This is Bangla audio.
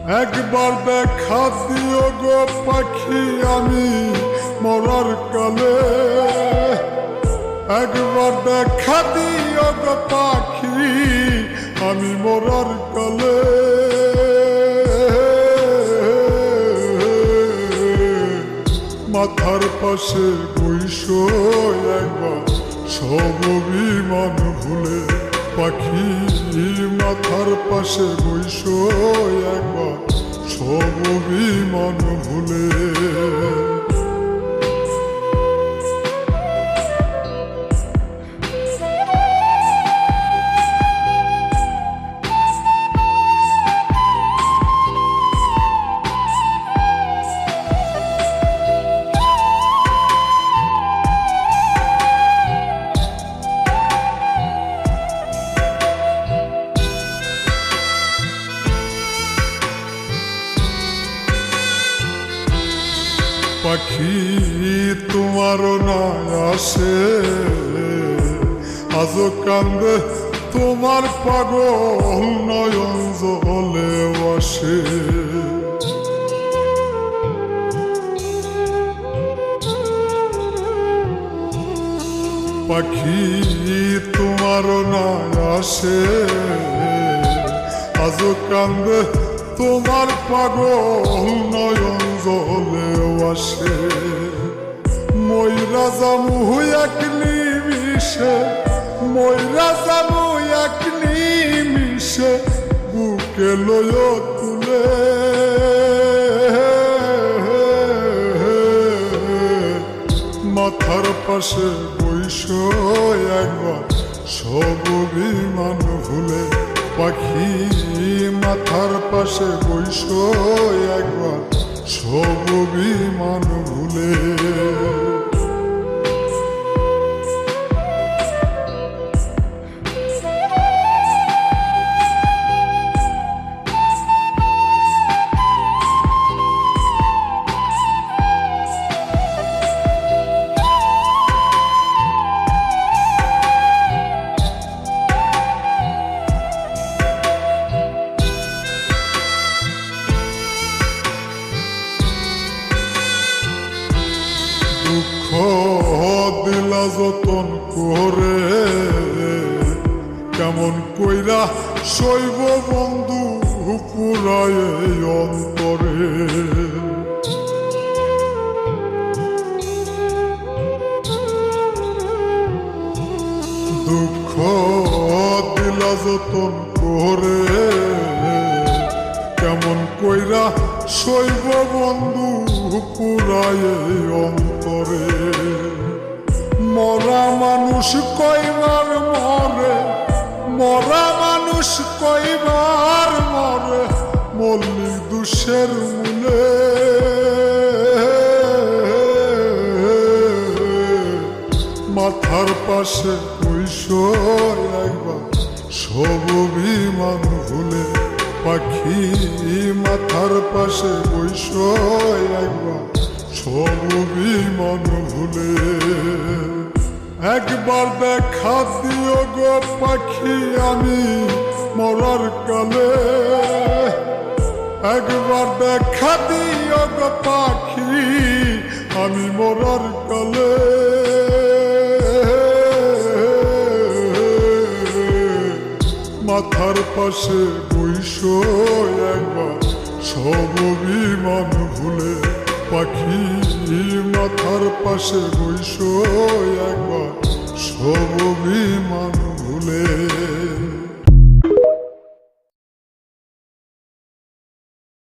একবার দেখা দিও গো পাখি আমি মরার কালে, একবার দেখা দিও গো পাখি আমি মরার কালে। মাথার পাশে বইসো একবার সব অভিমান ভুলে, পাখি মাথার পাশে বইসো একবার সব অভিমান ভুলে। পাখি তোমারও না আসে আজও কান্দে তোমার পাগল নয়ন জলে বসে। পাখি তোমারও না আসে আজও কান্দে তোমার পাগল নয়ন জলে আসে। ময়রা জামু এক নিমিষে, ময়রা জামু এক নিমিষে বুকে লয় তুলে। মাথার পাশে বইসো একবার সব অভিমান ভুলে, পাখি মাথার পাশে বইসো একবার সব অভিমান ভুলে। দুঃখ দিলা যতন করে কেমন কইরা শৈব বন্ধু পুরায় এই অন্তরে। দুঃখ দিলা যতন করে কেমন কইরা শৈব বন্ধু পুরায় এই অন্তরে। মরা মানুষ কয়বার মরে, মরা মানুষ কয়বার মরে মল্লিক দুষের মূলে। মাথার পাশে বইসো একবার সব অভিমান ভুলে, পাখি মাথার পাশে বইসো একবার সব অভিমান ভুলে। একবার দেখা দিও গো পাখি আমি মরার কালে, একবার দেখা দিও গো পাখি আমি মরার কালে। মাথার পাশে বইসো একবার সব অভিমান ভুলে, পাখি মাথার পাশে বইসো একবার সব অভিমান ভুলে।